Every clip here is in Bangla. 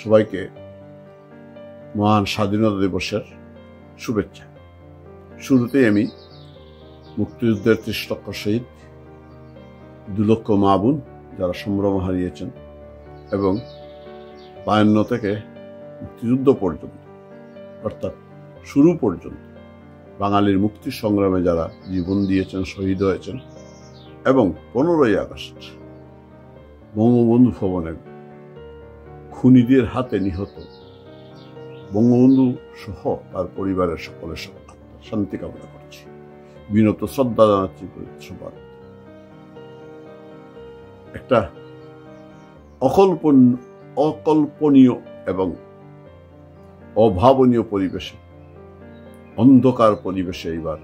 সবাইকে মহান স্বাধীনতা দিবসের শুভেচ্ছা। শুরুতেই আমি মুক্তিযুদ্ধের ৩০ লক্ষ শহীদ, ২ লক্ষ মা বোন যারা সম্ভ্রম হারিয়েছেন এবং ৫২ থেকে মুক্তিযুদ্ধ পর্যন্ত অর্থাৎ শুরু পর্যন্ত বাঙালির মুক্তি সংগ্রামে যারা জীবন দিয়েছেন, শহীদ হয়েছেন এবং ১৫ই আগস্ট বঙ্গবন্ধু ভবনে খুনিদের হাতে নিহত বঙ্গবন্ধু সহ তার পরিবারের সকলের শান্তি কামনা করছি, বিনত শ্রদ্ধা জানাচ্ছি। সবার একটা অকল্পনীয় এবং অভাবনীয় পরিবেশে, অন্ধকার পরিবেশে এইবার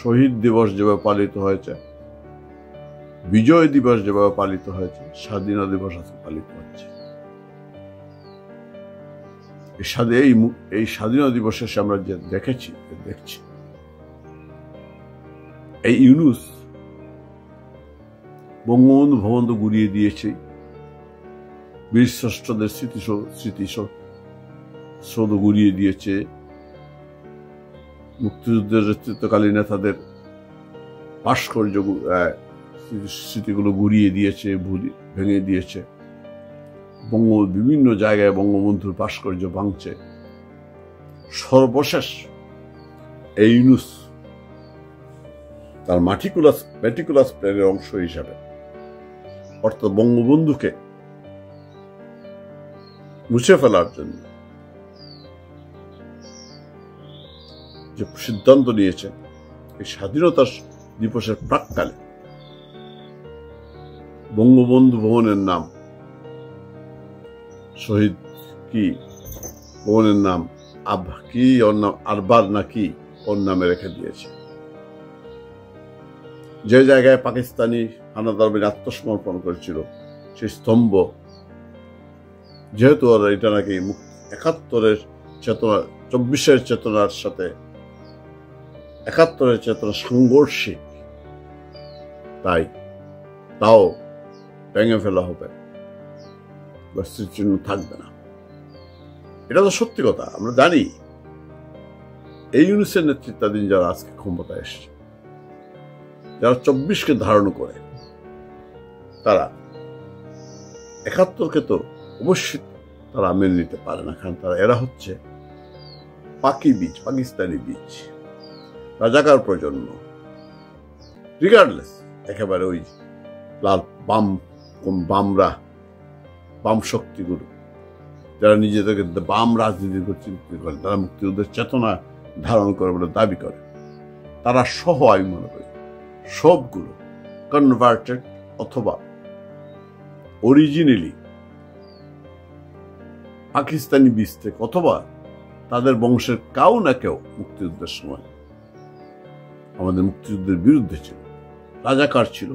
শহীদ দিবস যেভাবে পালিত হয়েছে, বিজয় দিবস যেভাবে পালিত হয়েছে, স্বাধীনতা দিবস আজকে পালিত হচ্ছে। এই স্বাধীনতা দিবসে আমরা যে দেখছি এই ইউনূস বঙ্গবন্ধু ভবন তো গুড়িয়ে দিয়েছে, বীরশ্রেষ্ঠদের স্মৃতিসৌধ গুড়িয়ে দিয়েছে, মুক্তিযুদ্ধের নেতৃত্বকালীন নেতাদের ভাস্কর্য স্মৃতিগুলো গুড়িয়ে দিয়েছে, ভেঙে দিয়েছে, বিভিন্ন জায়গায় বঙ্গবন্ধুর ভাস্কর্য ভাঙছে। সর্বশেষ এই ইউনূস তার মেটিকুলাস প্ল্যানের অংশ হিসাবে অর্থাৎ বঙ্গবন্ধুকে মুছে ফেলার জন্য যে সিদ্ধান্ত নিয়েছে, এই স্বাধীনতা দিবসের প্রাক্কালে বঙ্গবন্ধু ভবনের নাম শহীদ কি ভবনের নাম আরবার নাকি ওর নামে রেখে দিয়েছে। যে জায়গায় পাকিস্তানি হানাদার বাহিনী আত্মসমর্পণ করেছিল সেই স্তম্ভ, যেহেতু এটা নাকি ৭১-এর চেতনা, ২৪-এর চেতনার সাথে ৭১-এর চেতনা সাংঘর্ষিক, তাই তাও ভেঙে ফেলা হবে, স্মৃতিচিহ্ন থাকবে না। এটা তো সত্যি কথা। আমরা জানি এই ইউনূসের নেতৃত্বাধীন যারা আজকে ক্ষমতায় এসছে, যারা ২৪কে ধারণ করে, তারা ৭১কে তো অবশ্যই তারা মেনে নিতে পারে না, কারণ এরা হচ্ছে পাকিস্তানি বীজ, রাজাকার প্রজন্ম, রিগার্ডলেস একেবারে ওই বাম শক্তিগুলো যারা নিজেদেরকে বাম রাজনীতি করে, তারা মুক্তিযুদ্ধের চেতনা ধারণ করে বলে দাবি করে, তারা সহ আমি মনে করি সবগুলো কনভার্টেড অথবা অরিজিনালি পাকিস্তানি বীজ থেকে, অথবা তাদের বংশের কেউ না কেউ মুক্তিযুদ্ধের সময় আমাদের মুক্তিযুদ্ধের বিরুদ্ধে ছিল, রাজাকার ছিল,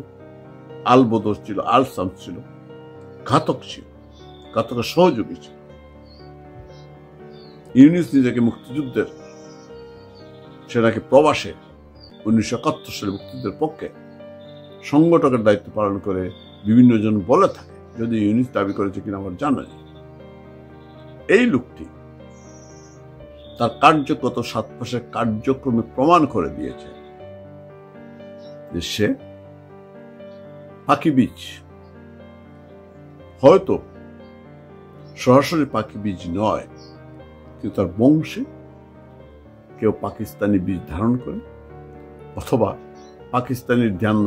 আলবদর ছিল, আলসাম ছিল, ঘাতক ছিল, ঘাতকের সহযোগী ছিল। ইউনূস নিজেকে মুক্তিযুদ্ধের, সে নাকি প্রবাসে ১৯৭১ সালে মুক্তিযুদ্ধের পক্ষে সংগঠকের দায়িত্ব পালন করে বিভিন্ন জন বলে থাকে, যদি ইউনূস দাবি করেছে কিনা আমার জানা নেই। এই লোকটি তার কার্যগত ৭ মাসের কার্যক্রমে প্রমাণ করে দিয়েছে যে সে পাকি বীজ, হয়তো সরাসরি পাকি বীজ নয়, কিন্তু তার বংশে কেউ পাকিস্তানি বীজ ধারণ করে অথবা পাকিস্তানির ধ্যান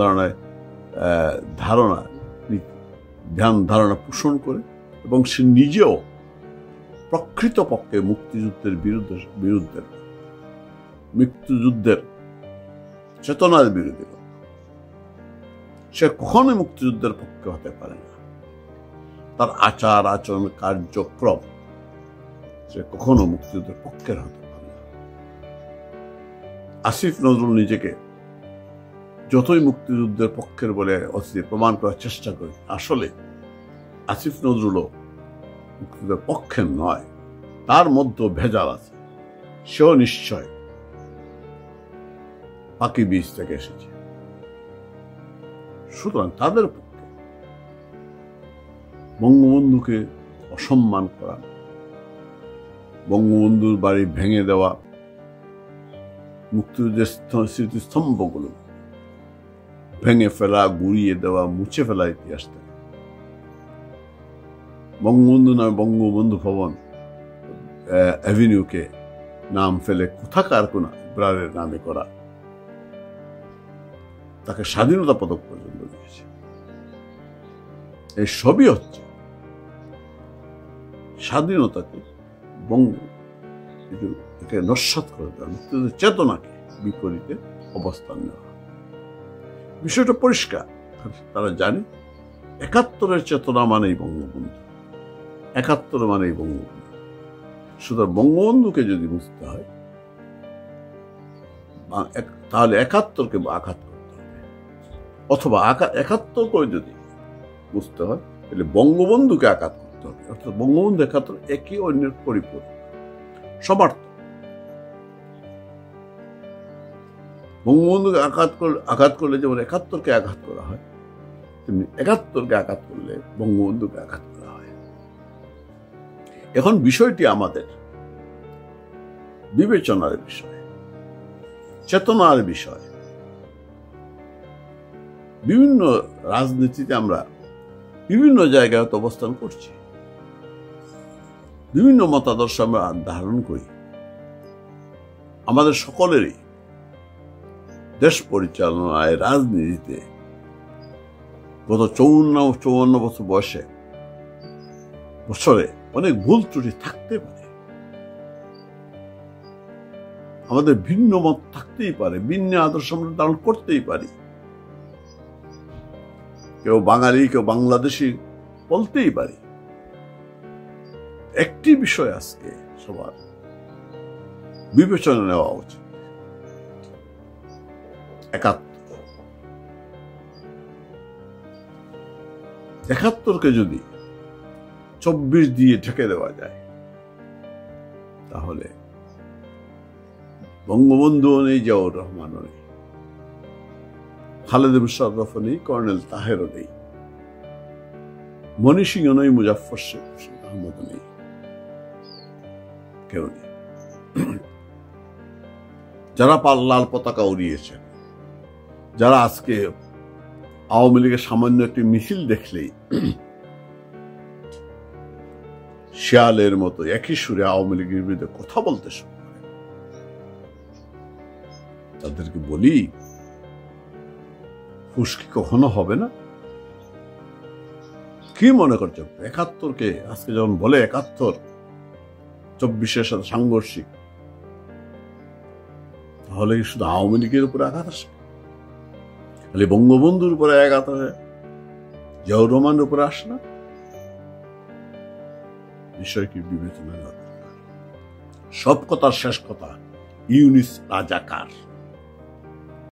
ধারণা পোষণ করে, এবং সে নিজেও প্রকৃতপক্ষে মুক্তিযুদ্ধের চেতনার বিরোধী। সে কখনোই মুক্তিযুদ্ধের পক্ষে হতে পারে না। তার আচার আচরণ কার্যক্রম সে কখনো মুক্তিযুদ্ধের পক্ষের হতে পারে না। আসিফ নজরুল নিজেকে যতই মুক্তিযুদ্ধের পক্ষের বলে প্রমাণ করার চেষ্টা করে, আসলে আসিফ নজরুলও মুক্তিযুদ্ধের পক্ষের নয়, তার মধ্যে ভেজাল আছে। সেও নিশ্চয় পাকি বীজ থেকে এসেছে। সুতরাং তাদের পক্ষে বঙ্গবন্ধুকে অসম্মান করা, বঙ্গবন্ধুর বাড়ি ভেঙে দেওয়া, মুক্তিযুদ্ধের স্মৃতিস্তম্ভগুলো ভেঙে ফেলা, গুড়িয়ে দেওয়া, মুছে ফেলা ইতিহাস থেকে। বঙ্গবন্ধু নয় বঙ্গবন্ধু ভবন অ্যাভিনিউকে নাম ফেলে কোথাকার কোন ব্রারের নামে করা, তাকে স্বাধীনতা পদক পর্যন্ত দিয়েছে। এই সবই হচ্ছে স্বাধীনতাকে একে নস্যাৎ করে দেওয়া, মুক্তিযুদ্ধের চেতনাকে বিপরীতে অবস্থান নেওয়া। বিষয়টা পরিষ্কার, তারা জানে ৭১-এর চেতনা মানেই বঙ্গবন্ধু, ৭১ মানেই বঙ্গবন্ধু। সুতরাং বঙ্গবন্ধুকে যদি বুঝতে হয় তাহলে ৭১-কে আঘাত করতে হবে, অথবা ৭১-কে যদি বুঝতে হয় তাহলে বঙ্গবন্ধুকে আঘাত করতে হবে। অর্থাৎ বঙ্গবন্ধু ৭১ একই অন্যের পরিপূরক, সমার্থক। বঙ্গবন্ধুকে আঘাত করলে যেমন ৭১-কে আঘাত করা হয়, তেমনি ৭১-কে আঘাত করলে বঙ্গবন্ধুকে আঘাত করা হয়। এখন বিষয়টি আমাদের বিবেচনার বিষয়, চেতনার বিষয়। বিভিন্ন রাজনীতিতে আমরা বিভিন্ন জায়গায় অবস্থান করছি, বিভিন্ন মতাদর্শ আমরা ধারণ করি। আমাদের সকলেরই দেশ পরিচালনায়, রাজনীতিতে গত ৫৪ বছর বছরে অনেক ভুল ত্রুটি থাকতে পারে, আমাদের ভিন্ন মত থাকতেই পারে, ভিন্ন আদর্শ আমরা ধারণ করতেই পারি, কেউ বাঙালি কেউ বাংলাদেশি বলতেই পারি। একটি বিষয় আজকে সবার বিবেচনা নেওয়া উচিত, ৭১-কে যদি ২৪ দিয়ে ঢেকে দেওয়া যায় তাহলে বঙ্গবন্ধুও নেই, জিয়াউর রহমানও নেই, খালেদ মুশাররফও নেই, কর্নেল তাহেরও নেই, মনি সিংহ নেই, মুজাফফর শেখ আহমদও নেই, কেউ নেই। যারা লাল পতাকা উড়িয়েছেন, যারা আজকে আওয়ামী লীগের সামান্য একটি মিছিল দেখলেই শিয়ালের মতো একই সুরে আওয়ামী লীগের বিরুদ্ধে কথা বলতে শুরু করে, তাদেরকে বলি হুশ কি কখনো হবে না? কি মনে করছে ৭১-কে আজকে যখন বলে ৭১ ২৪-এর সাথে সাংঘর্ষিক, তাহলে কি শুধু আওয়ামী লীগের উপরে আঘাত আসে? তাহলে বঙ্গবন্ধুর উপরে আঘাত আসে, জিয়াউর রহমানের উপরে আসে না? বিষয়টি বিবেচনা না। সব কথার শেষ কথা, ইউনিস রাজাকার।